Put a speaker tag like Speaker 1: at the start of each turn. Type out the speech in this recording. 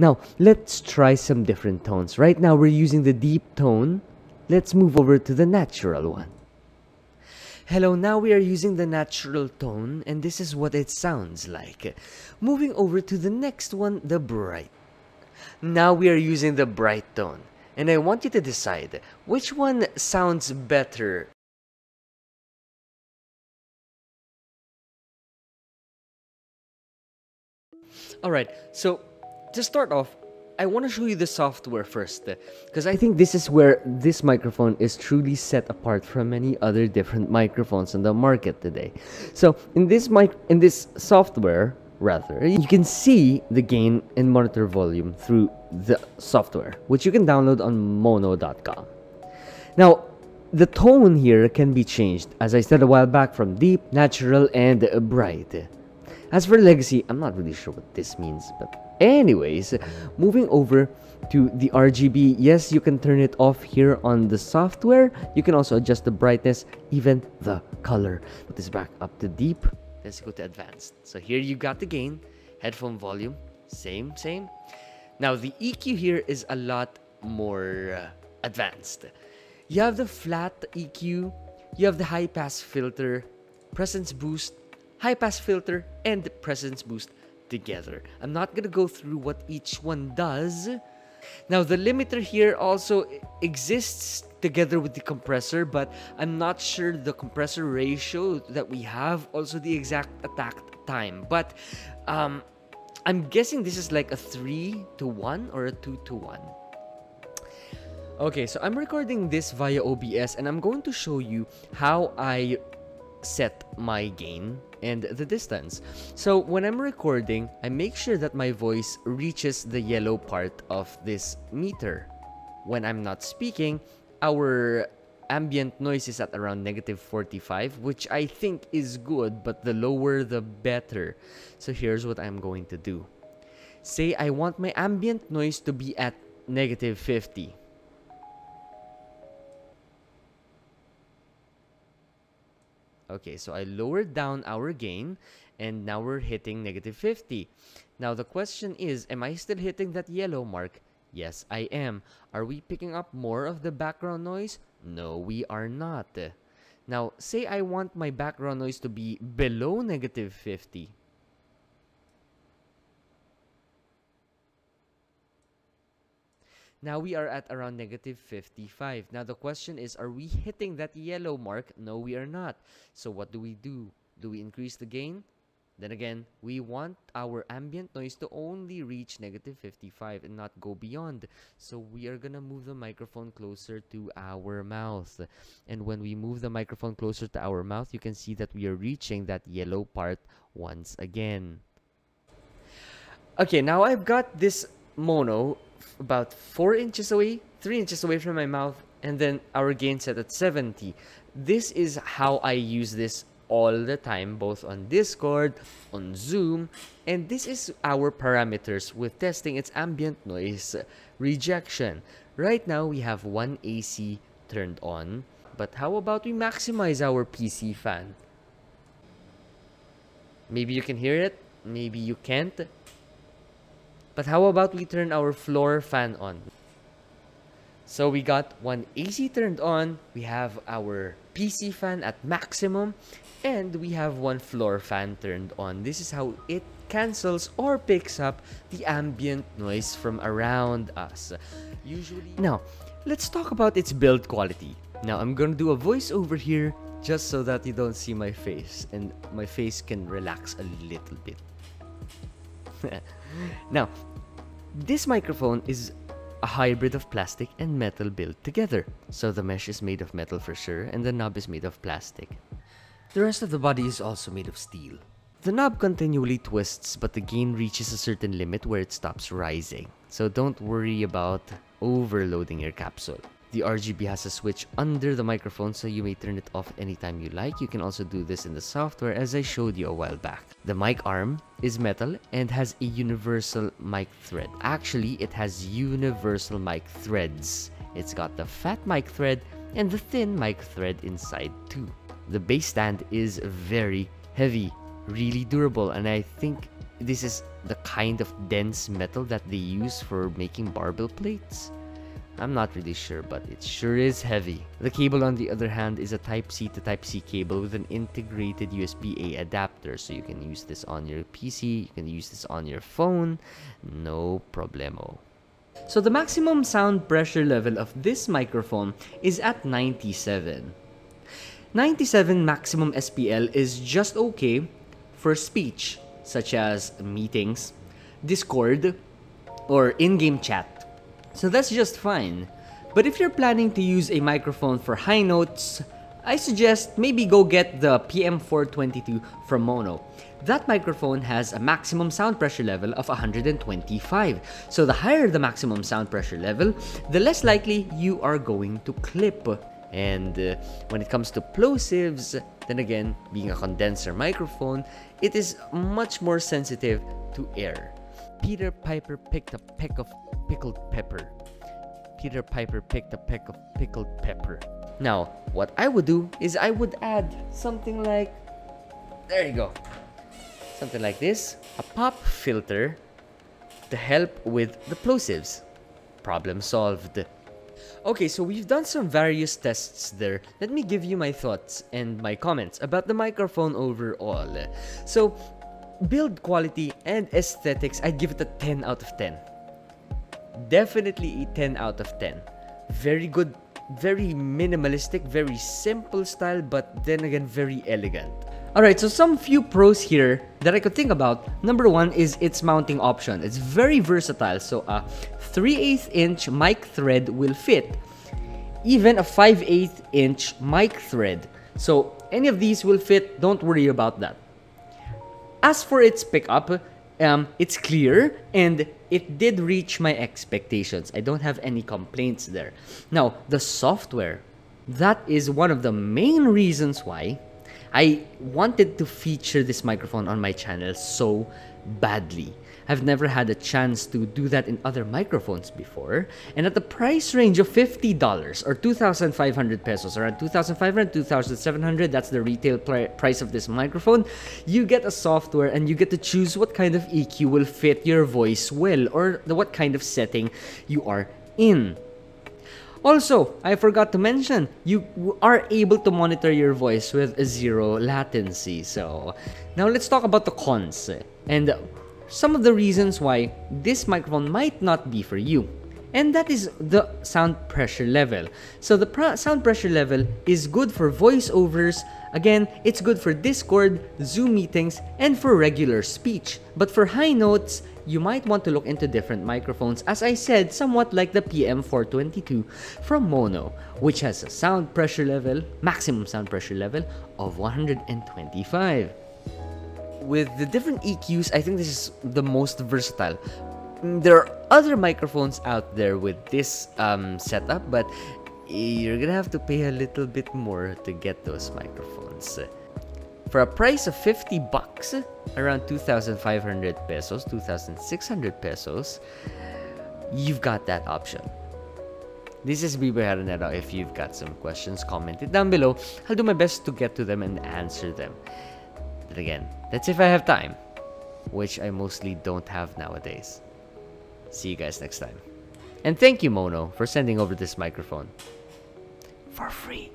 Speaker 1: Now, let's try some different tones. Right now, we're using the deep tone. Let's move over to the natural one. Hello, now we are using the natural tone, and this is what it sounds like. Moving over to the next one, the bright. Now we are using the bright tone, and I want you to decide which one sounds better. Alright, so to start off, I want to show you the software first, because I think this is where this microphone is truly set apart from many other different microphones on the market today. So in this software, rather, you can see the gain and monitor volume through the software, which you can download on Maono.com. Now, the tone here can be changed, as I said a while back, from deep, natural, and bright. As for legacy, I'm not really sure what this means, but anyways, moving over to the RGB, yes, you can turn it off here on the software. You can also adjust the brightness, even the color. Put this back up to deep. Let's go to advanced. So here you got the gain, headphone volume, same. Now the EQ here is a lot more advanced. You have the flat EQ, you have the high pass filter, presence boost, high pass filter, and presence boost together. I'm not gonna go through what each one does. Now the limiter here also exists together with the compressor, but I'm not sure the compressor ratio that we have, also the exact attack time, but I'm guessing this is like a 3-to-1 or a 2-to-1. Okay, so I'm recording this via OBS, and I'm going to show you how I set my gain and the distance. So when I'm recording, I make sure that my voice reaches the yellow part of this meter. When I'm not speaking, our ambient noise is at around -45, which I think is good, but the lower the better. So here's what I'm going to do. Say I want my ambient noise to be at -50. Okay, so I lowered down our gain, and now we're hitting -50. Now the question is, am I still hitting that yellow mark? Yes, I am. Are we picking up more of the background noise? No, we are not. Now, say I want my background noise to be below -50. Now we are at around -55. Now the question is, are we hitting that yellow mark? No, we are not. So what do? Do we increase the gain? Then again, we want our ambient noise to only reach -55 and not go beyond. So we are gonna move the microphone closer to our mouth. And when we move the microphone closer to our mouth, you can see that we are reaching that yellow part once again. Okay, now I've got this mono about 4 inches away, 3 inches away from my mouth, and then our gain set at 70. This is how I use this all the time, both on Discord, on Zoom, and this is our parameters with testing its ambient noise rejection. Right now, we have one AC turned on, but how about we maximize our PC fan? Maybe you can hear it, maybe you can't. But how about we turn our floor fan on? So we got one AC turned on, we have our PC fan at maximum, and we have one floor fan turned on. This is how it cancels or picks up the ambient noise from around us. Usually. Now, let's talk about its build quality. Now, I'm gonna do a voiceover here just so that you don't see my face, and my face can relax a little bit. Now, this microphone is a hybrid of plastic and metal built together. So the mesh is made of metal for sure, and the knob is made of plastic. The rest of the body is also made of steel. The knob continually twists, but the gain reaches a certain limit where it stops rising. So don't worry about overloading your capsule. The RGB has a switch under the microphone, so you may turn it off anytime you like. You can also do this in the software, as I showed you a while back. The mic arm is metal and has a universal mic thread. Actually, it has universal mic threads. It's got the fat mic thread and the thin mic thread inside too. The bass stand is very heavy, really durable, and I think this is the kind of dense metal that they use for making barbell plates? I'm not really sure, but it sure is heavy. The cable, on the other hand, is a Type-C to Type-C cable with an integrated USB-A adapter. So you can use this on your PC, you can use this on your phone, no problemo. So the maximum sound pressure level of this microphone is at 97. 97 maximum SPL is just okay for speech, such as meetings, Discord, or in-game chat. So that's just fine. But if you're planning to use a microphone for high notes, I suggest maybe go get the PM422 from Maono. That microphone has a maximum sound pressure level of 125. So the higher the maximum sound pressure level, the less likely you are going to clip. And when it comes to plosives, then again, being a condenser microphone, it is much more sensitive to air. Peter Piper picked a peck of pickled pepper. Peter Piper picked a peck of pickled pepper. Now, what I would do is I would add something like... There you go. Something like this. A pop filter to help with the plosives. Problem solved. Okay, so we've done some various tests there. Let me give you my thoughts and my comments about the microphone overall. So, build quality and aesthetics, I'd give it a 10 out of 10. Definitely a 10 out of 10. Very good, very minimalistic, very simple style, but then again, very elegant. Alright, so some few pros here that I could think about. Number one is its mounting option. It's very versatile, so a 3/8 inch mic thread will fit. Even a 5/8 inch mic thread. So any of these will fit, don't worry about that. As for its pickup, it's clear and it did reach my expectations. I don't have any complaints there. Now, the software, that is one of the main reasons why I wanted to feature this microphone on my channel so badly. I've never had a chance to do that in other microphones before. And at the price range of $50 or 2,500 pesos, around 2,500, 2,700, that's the retail price of this microphone, you get a software and you get to choose what kind of EQ will fit your voice well or what kind of setting you are in. Also, I forgot to mention, you are able to monitor your voice with zero latency. So, now let's talk about the cons and some of the reasons why this microphone might not be for you. And that is the sound pressure level. So the sound pressure level is good for voiceovers. Again, it's good for Discord, Zoom meetings, and for regular speech. But for high notes, you might want to look into different microphones, as I said, somewhat like the PM422 from Maono, which has a sound pressure level, maximum sound pressure level of 125. With the different EQs, I think this is the most versatile. There are other microphones out there with this setup, but you're gonna have to pay a little bit more to get those microphones. For a price of 50 bucks, around 2,500 pesos, 2,600 pesos, you've got that option. This is Biboyharanero. If you've got some questions, comment it down below. I'll do my best to get to them and answer them. But again, that's if I have time, which I mostly don't have nowadays. See you guys next time. And thank you, Maono, for sending over this microphone for free.